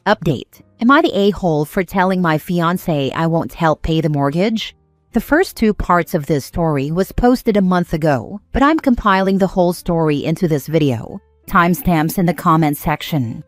Update. Am I the a-hole for telling my fiancé I won't help pay the mortgage? The first 2 parts of this story was posted a month ago, but I'm compiling the whole story into this video. Timestamps in the comment section.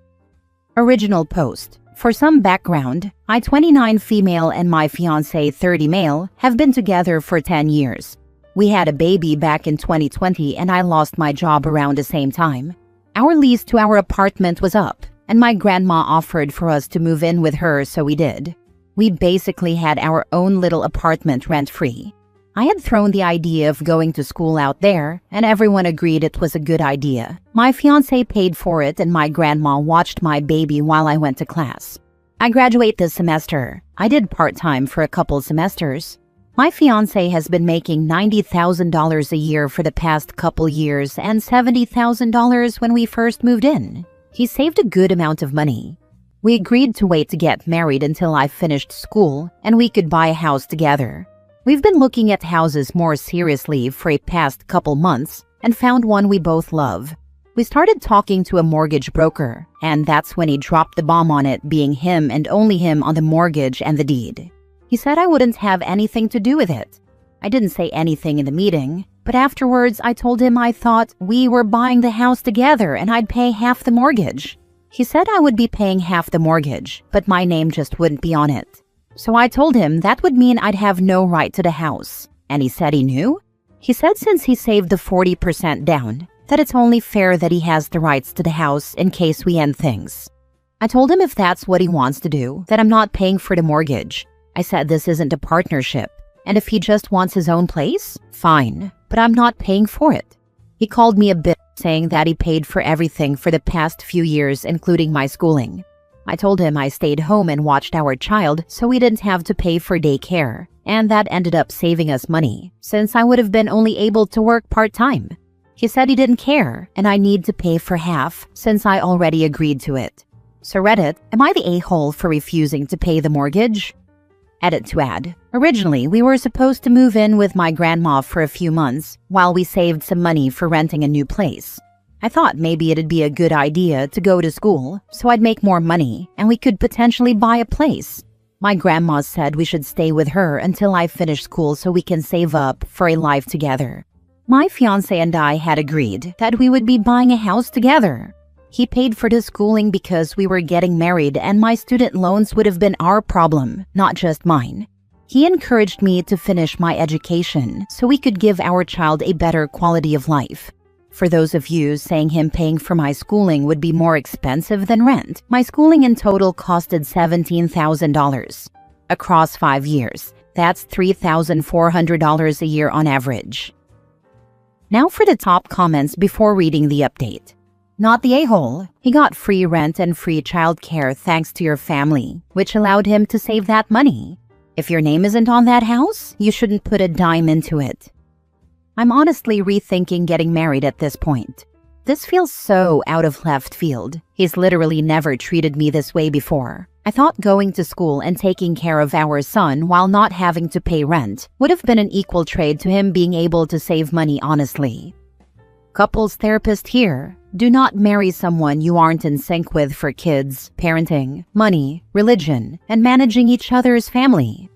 Original post. For some background, I, 29 female, and my fiancé, 30 male, have been together for 10 years. We had a baby back in 2020 and I lost my job around the same time. Our lease to our apartment was up, and my grandma offered for us to move in with her, so we did. We basically had our own little apartment rent-free. I had thrown the idea of going to school out there, and everyone agreed it was a good idea. My fiancé paid for it and my grandma watched my baby while I went to class. I graduate this semester. I did part-time for a couple semesters. My fiancé has been making $90,000 a year for the past couple years and $70,000 when we first moved in. He saved a good amount of money. We agreed to wait to get married until I finished school and we could buy a house together. We've been looking at houses more seriously for a past couple months and found one we both love. We started talking to a mortgage broker, and that's when he dropped the bomb on it being him and only him on the mortgage and the deed. He said I wouldn't have anything to do with it. I didn't say anything in the meeting, but afterwards I told him I thought we were buying the house together and I'd pay half the mortgage. He said I would be paying half the mortgage, but my name just wouldn't be on it. So I told him that would mean I'd have no right to the house. And he said he knew? He said since he saved the 40% down, that it's only fair that he has the rights to the house in case we end things. I told him if that's what he wants to do, that I'm not paying for the mortgage. I said this isn't a partnership, and if he just wants his own place, fine, but I'm not paying for it. He called me a bitch, saying that he paid for everything for the past few years, including my schooling. I told him I stayed home and watched our child so we didn't have to pay for daycare, and that ended up saving us money, since I would have been only able to work part-time. He said he didn't care, and I need to pay for half, since I already agreed to it. So Reddit, am I the a-hole for refusing to pay the mortgage? Edit to add. Originally, we were supposed to move in with my grandma for a few months, while we saved some money for renting a new place. I thought maybe it'd be a good idea to go to school, so I'd make more money, and we could potentially buy a place. My grandma said we should stay with her until I finish school so we can save up for a life together. My fiancé and I had agreed that we would be buying a house together. He paid for the schooling because we were getting married and my student loans would have been our problem, not just mine. He encouraged me to finish my education so we could give our child a better quality of life. For those of you saying him paying for my schooling would be more expensive than rent, my schooling in total costed $17,000. Across 5 years, that's $3,400 a year on average. Now for the top comments before reading the update. Not the a-hole. He got free rent and free childcare thanks to your family, which allowed him to save that money. If your name isn't on that house, you shouldn't put a dime into it. I'm honestly rethinking getting married at this point. This feels so out of left field. He's literally never treated me this way before. I thought going to school and taking care of our son while not having to pay rent would have been an equal trade to him being able to save money honestly. Couples therapist here. Do not marry someone you aren't in sync with for kids, parenting, money, religion, and managing each other's family.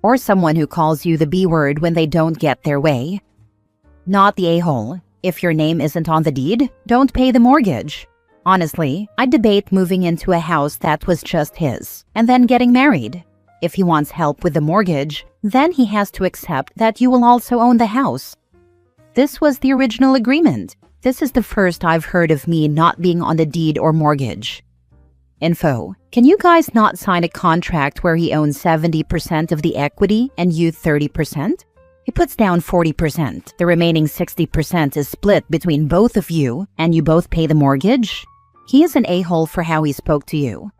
Or someone who calls you the B word when they don't get their way. Not the a-hole. If your name isn't on the deed, don't pay the mortgage. Honestly, I'd debate moving into a house that was just his, and then getting married. If he wants help with the mortgage, then he has to accept that you will also own the house. This was the original agreement. This is the first I've heard of me not being on the deed or mortgage. Info. Can you guys not sign a contract where he owns 70% of the equity and you 30%? He puts down 40%. The remaining 60% is split between both of you and you both pay the mortgage? He is an a-hole for how he spoke to you.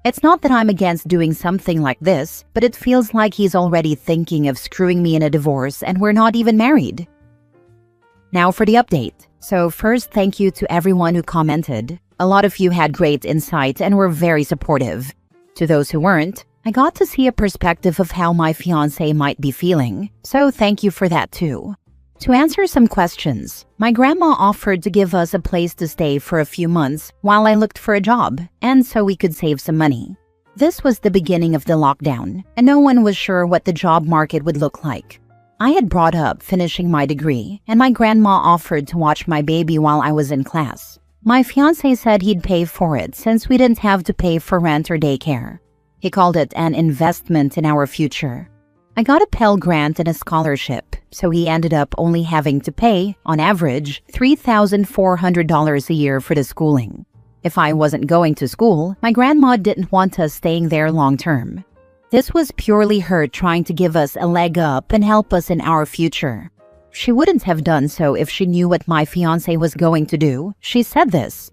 It's not that I'm against doing something like this, but it feels like he's already thinking of screwing me in a divorce and we're not even married. Now for the update. So first, thank you to everyone who commented. A lot of you had great insight and were very supportive. To those who weren't, I got to see a perspective of how my fiancé might be feeling, so thank you for that too. To answer some questions, my grandma offered to give us a place to stay for a few months while I looked for a job, and so we could save some money. This was the beginning of the lockdown, and no one was sure what the job market would look like. I had brought up finishing my degree, and my grandma offered to watch my baby while I was in class. My fiancé said he'd pay for it since we didn't have to pay for rent or daycare. He called it an investment in our future. I got a Pell Grant and a scholarship, so he ended up only having to pay, on average, $3,400 a year for the schooling. If I wasn't going to school, my grandma didn't want us staying there long term. This was purely her trying to give us a leg up and help us in our future. She wouldn't have done so if she knew what my fiancé was going to do. She said this.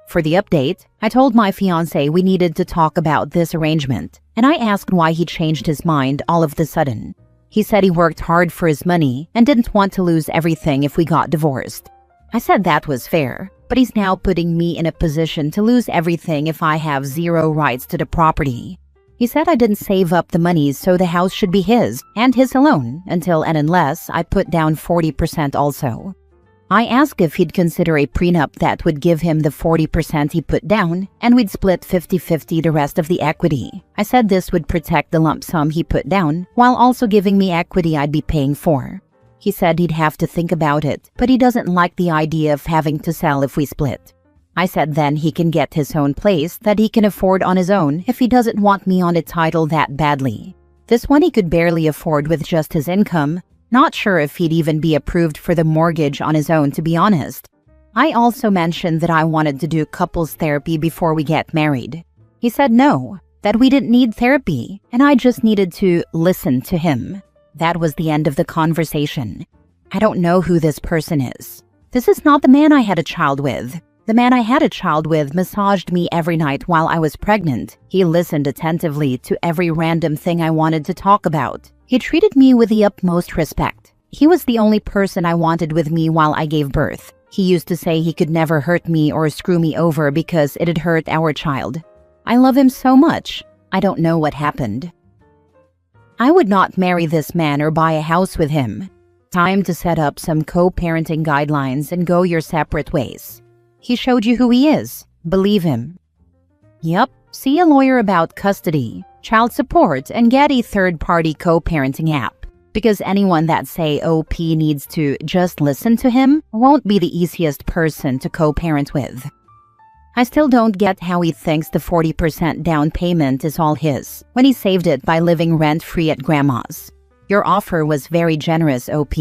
For the update, I told my fiancé we needed to talk about this arrangement, and I asked why he changed his mind all of the sudden. He said he worked hard for his money and didn't want to lose everything if we got divorced. I said that was fair, but he's now putting me in a position to lose everything if I have zero rights to the property. He said I didn't save up the money, so the house should be his, and his alone, until and unless I put down 40% also. I asked if he'd consider a prenup that would give him the 40% he put down, and we'd split 50-50 the rest of the equity. I said this would protect the lump sum he put down, while also giving me equity I'd be paying for. He said he'd have to think about it, but he doesn't like the idea of having to sell if we split. I said then he can get his own place that he can afford on his own if he doesn't want me on the title that badly. This one he could barely afford with just his income. Not sure if he'd even be approved for the mortgage on his own, to be honest. I also mentioned that I wanted to do couples therapy before we get married. He said no, that we didn't need therapy, and I just needed to listen to him. That was the end of the conversation. I don't know who this person is. This is not the man I had a child with. The man I had a child with massaged me every night while I was pregnant. He listened attentively to every random thing I wanted to talk about. He treated me with the utmost respect. He was the only person I wanted with me while I gave birth. He used to say he could never hurt me or screw me over because it'd hurt our child. I love him so much. I don't know what happened. I would not marry this man or buy a house with him. Time to set up some co-parenting guidelines and go your separate ways. He showed you who he is. Believe him. Yep, see a lawyer about custody, child support, and get a third-party co-parenting app. Because anyone that say OP needs to just listen to him won't be the easiest person to co-parent with. I still don't get how he thinks the 40% down payment is all his, when he saved it by living rent-free at grandma's. Your offer was very generous, OP.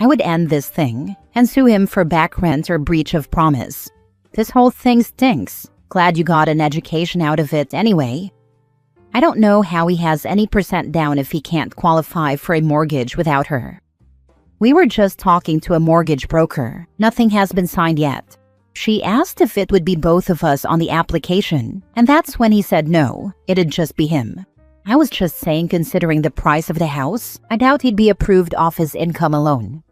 I would end this thing and sue him for back rent or breach of promise. This whole thing stinks. Glad you got an education out of it anyway. I don't know how he has any percent down if he can't qualify for a mortgage without her. We were just talking to a mortgage broker. Nothing has been signed yet. She asked if it would be both of us on the application, and that's when he said no, it'd just be him. I was just saying, considering the price of the house, I doubt he'd be approved off his income alone.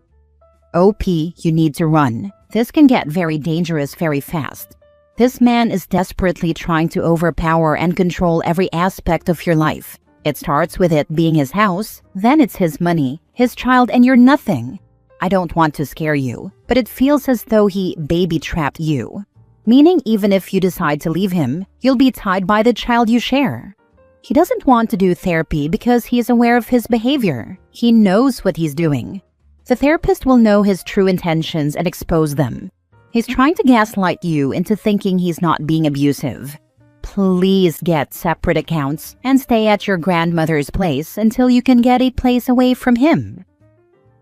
OP, you need to run. This can get very dangerous very fast. This man is desperately trying to overpower and control every aspect of your life. It starts with it being his house, then it's his money, his child, and you're nothing. I don't want to scare you, but it feels as though he baby-trapped you. Meaning even if you decide to leave him, you'll be tied by the child you share. He doesn't want to do therapy because he is aware of his behavior. He knows what he's doing. The therapist will know his true intentions and expose them. He's trying to gaslight you into thinking he's not being abusive. Please get separate accounts and stay at your grandmother's place until you can get a place away from him.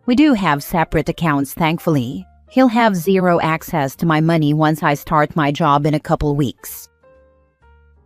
We do have separate accounts, thankfully. He'll have zero access to my money once I start my job in a couple weeks.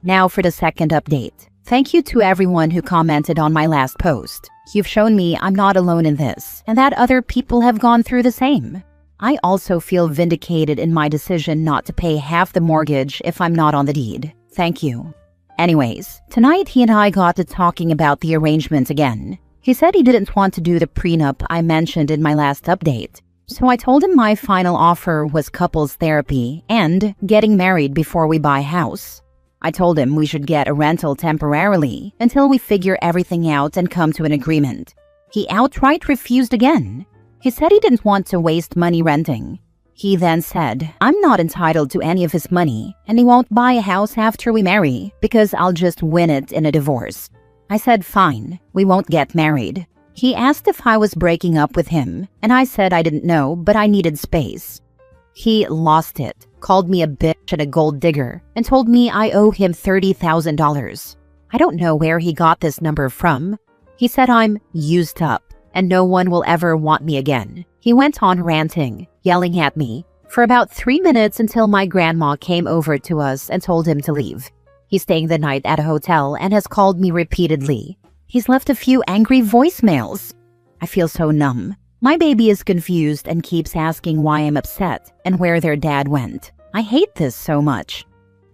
Now for the second update. Thank you to everyone who commented on my last post. You've shown me I'm not alone in this, and that other people have gone through the same. I also feel vindicated in my decision not to pay half the mortgage if I'm not on the deed. Thank you. Anyways, tonight he and I got to talking about the arrangement again. He said he didn't want to do the prenup I mentioned in my last update. So I told him my final offer was couples therapy and getting married before we buy a house. I told him we should get a rental temporarily until we figure everything out and come to an agreement. He outright refused again. He said he didn't want to waste money renting. He then said, I'm not entitled to any of his money, and he won't buy a house after we marry because I'll just win it in a divorce. I said, fine, we won't get married. He asked if I was breaking up with him, and I said I didn't know, but I needed space. He lost it, called me a bitch and a gold digger, and told me I owe him $30,000. I don't know where he got this number from. He said I'm used up, and no one will ever want me again. He went on ranting, yelling at me, for about 3 minutes until my grandma came over to us and told him to leave. He's staying the night at a hotel and has called me repeatedly. He's left a few angry voicemails. I feel so numb. My baby is confused and keeps asking why I'm upset and where their dad went. I hate this so much.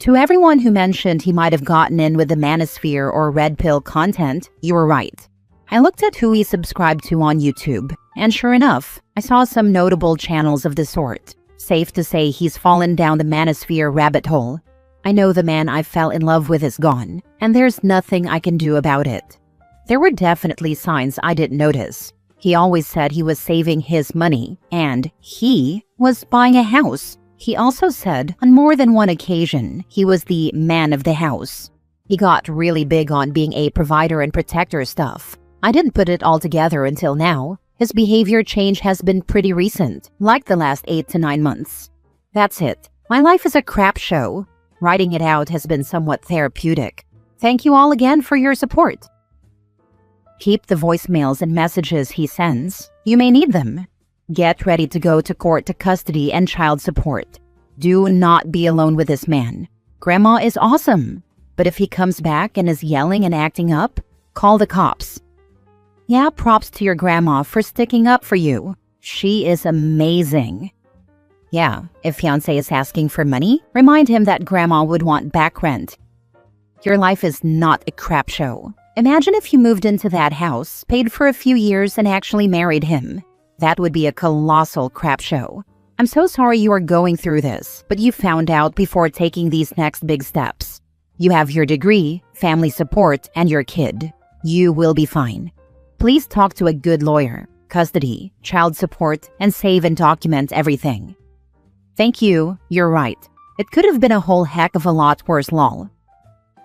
To everyone who mentioned he might have gotten in with the manosphere or red pill content, you were right. I looked at who he subscribed to on YouTube, and sure enough, I saw some notable channels of the sort. Safe to say he's fallen down the manosphere rabbit hole. I know the man I fell in love with is gone, and there's nothing I can do about it. There were definitely signs I didn't notice. He always said he was saving his money, and he was buying a house. He also said on more than one occasion he was the man of the house. He got really big on being a provider and protector stuff. I didn't put it all together until now. His behavior change has been pretty recent, like the last 8 to 9 months. That's it. My life is a crap show. Writing it out has been somewhat therapeutic. Thank you all again for your support. Keep the voicemails and messages he sends. You may need them. Get ready to go to court to custody and child support. Do not be alone with this man. Grandma is awesome. But if he comes back and is yelling and acting up, call the cops. Yeah, props to your grandma for sticking up for you. She is amazing. Yeah, if Fiancé is asking for money, remind him that grandma would want back rent. Your life is not a crap show. Imagine if you moved into that house, paid for a few years, and actually married him. That would be a colossal crap show. I'm so sorry you are going through this, but you found out before taking these next big steps. You have your degree, family support, and your kid. You will be fine. Please talk to a good lawyer, custody, child support, and save and document everything. Thank you, you're right. It could have been a whole heck of a lot worse, lol.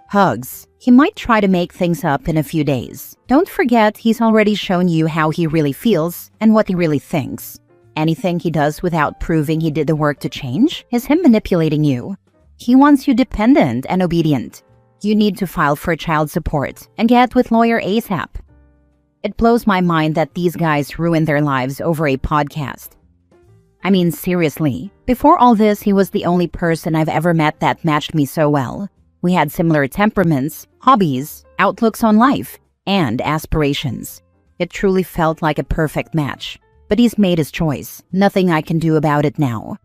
Hugs. He might try to make things up in a few days. Don't forget he's already shown you how he really feels and what he really thinks. Anything he does without proving he did the work to change is him manipulating you. He wants you dependent and obedient. You need to file for child support and get with lawyer ASAP. It blows my mind that these guys ruin their lives over a podcast. I mean, seriously, before all this, he was the only person I've ever met that matched me so well. We had similar temperaments, hobbies, outlooks on life, and aspirations. It truly felt like a perfect match. But he's made his choice. Nothing I can do about it now.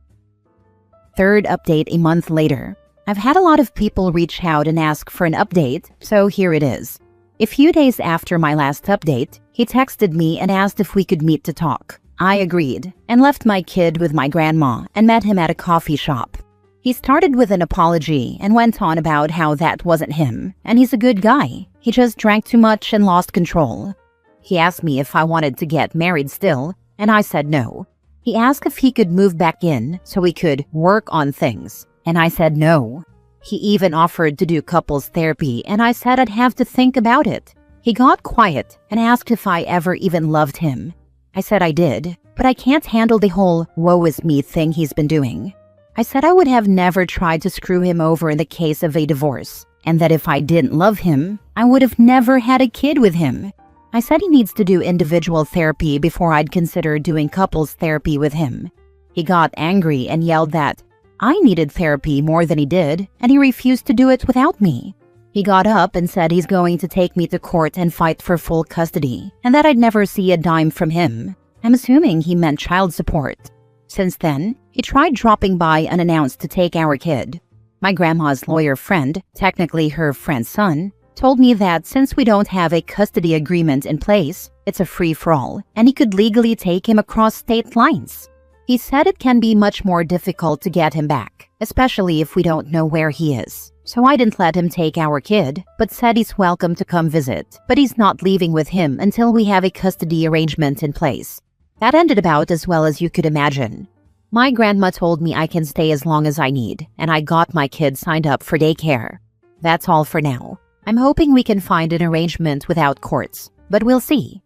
Third update a month later. I've had a lot of people reach out and ask for an update, so here it is. A few days after my last update, he texted me and asked if we could meet to talk. I agreed, and left my kid with my grandma and met him at a coffee shop. He started with an apology and went on about how that wasn't him, and he's a good guy. He just drank too much and lost control. He asked me if I wanted to get married still, and I said no. He asked if he could move back in so we could work on things, and I said no. He even offered to do couples therapy, and I said I'd have to think about it. He got quiet and asked if I ever even loved him. I said I did, but I can't handle the whole woe is me thing he's been doing. I said I would have never tried to screw him over in the case of a divorce, and that if I didn't love him, I would have never had a kid with him. I said he needs to do individual therapy before I'd consider doing couples therapy with him. He got angry and yelled that I needed therapy more than he did, and he refused to do it without me. He got up and said he's going to take me to court and fight for full custody, and that I'd never see a dime from him. I'm assuming he meant child support. Since then, he tried dropping by unannounced to take our kid. My grandma's lawyer friend, technically her friend's son, told me that since we don't have a custody agreement in place, it's a free-for-all, and he could legally take him across state lines. He said it can be much more difficult to get him back, especially if we don't know where he is. So I didn't let him take our kid, but said he's welcome to come visit, but he's not leaving with him until we have a custody arrangement in place. That ended about as well as you could imagine. My grandma told me I can stay as long as I need, and I got my kids signed up for daycare. That's all for now. I'm hoping we can find an arrangement without courts, but we'll see.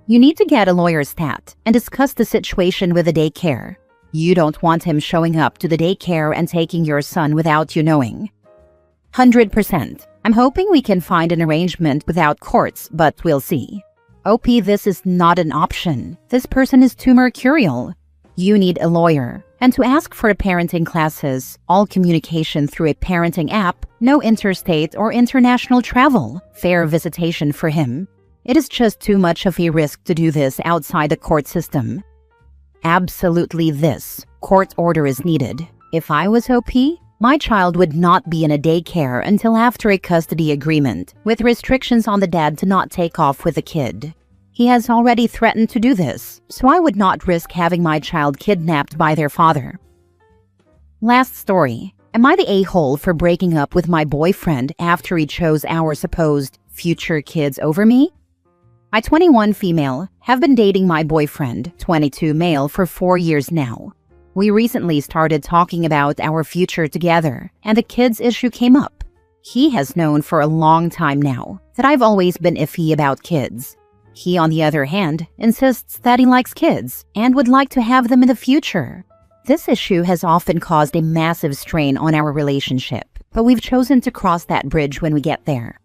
You need to get a lawyer's stat and discuss the situation with the daycare. You don't want him showing up to the daycare and taking your son without you knowing. 100%. I'm hoping we can find an arrangement without courts, but we'll see. OP, this is not an option. This person is too mercurial. You need a lawyer. And to ask for parenting classes, all communication through a parenting app, no interstate or international travel, fair visitation for him. It is just too much of a risk to do this outside the court system. Absolutely this. Court order is needed. If I was OP, my child would not be in a daycare until after a custody agreement, with restrictions on the dad to not take off with the kid. He has already threatened to do this, so I would not risk having my child kidnapped by their father. Last story. Am I the a-hole for breaking up with my boyfriend after he chose our supposed future kids over me? I, 21 female, have been dating my boyfriend, 22 male, for 4 years now. We recently started talking about our future together, and the kids issue came up. He has known for a long time now that I've always been iffy about kids. He, on the other hand, insists that he likes kids and would like to have them in the future. This issue has often caused a massive strain on our relationship, but we've chosen to cross that bridge when we get there.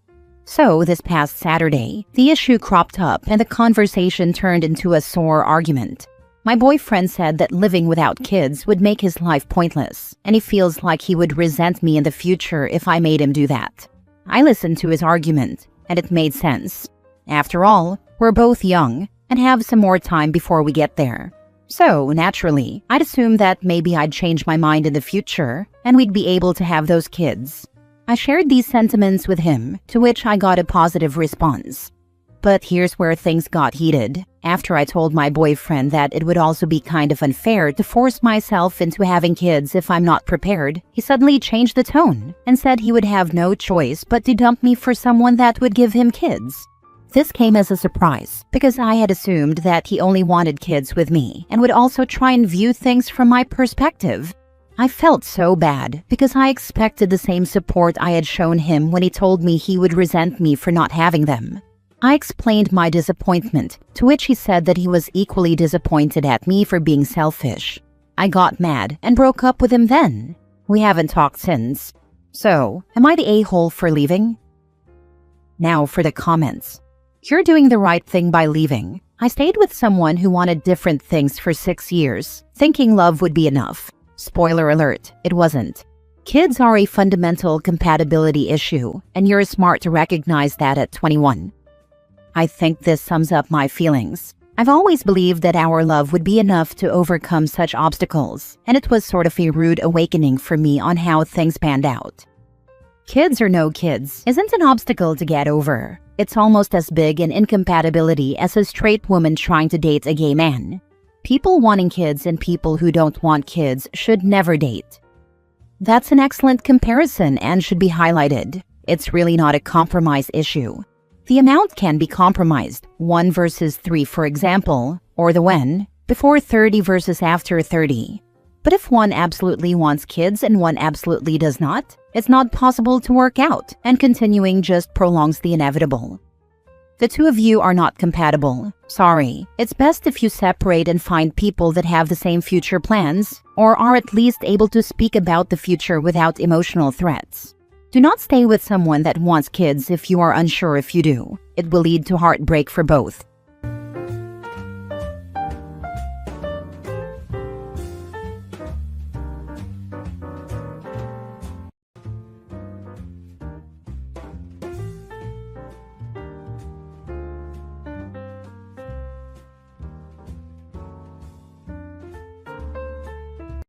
So, this past Saturday, the issue cropped up and the conversation turned into a sore argument. My boyfriend said that living without kids would make his life pointless, and he feels like he would resent me in the future if I made him do that. I listened to his argument, and it made sense. After all, we're both young and have some more time before we get there. So, naturally, I'd assume that maybe I'd change my mind in the future and we'd be able to have those kids. I shared these sentiments with him, to which I got a positive response. But here's where things got heated. After I told my boyfriend that it would also be kind of unfair to force myself into having kids if I'm not prepared, he suddenly changed the tone and said he would have no choice but to dump me for someone that would give him kids. This came as a surprise, because I had assumed that he only wanted kids with me and would also try and view things from my perspective. I felt so bad because I expected the same support I had shown him when he told me he would resent me for not having them. I explained my disappointment, to which he said that he was equally disappointed at me for being selfish. I got mad and broke up with him then. We haven't talked since. So, am I the a-hole for leaving? Now for the comments. You're doing the right thing by leaving. I stayed with someone who wanted different things for 6 years, thinking love would be enough. Spoiler alert, it wasn't. Kids are a fundamental compatibility issue, and you're smart to recognize that at 21. I think this sums up my feelings. I've always believed that our love would be enough to overcome such obstacles, and it was sort of a rude awakening for me on how things panned out. Kids or no kids isn't an obstacle to get over. It's almost as big an incompatibility as a straight woman trying to date a gay man. People wanting kids and people who don't want kids should never date. That's an excellent comparison and should be highlighted. It's really not a compromise issue. The amount can be compromised, 1 versus 3 for example, or the when, before 30 versus after 30. But if one absolutely wants kids and one absolutely does not, it's not possible to work out, and continuing just prolongs the inevitable. The two of you are not compatible. Sorry. It's best if you separate and find people that have the same future plans, or are at least able to speak about the future without emotional threats. Do not stay with someone that wants kids if you are unsure if you do. It will lead to heartbreak for both.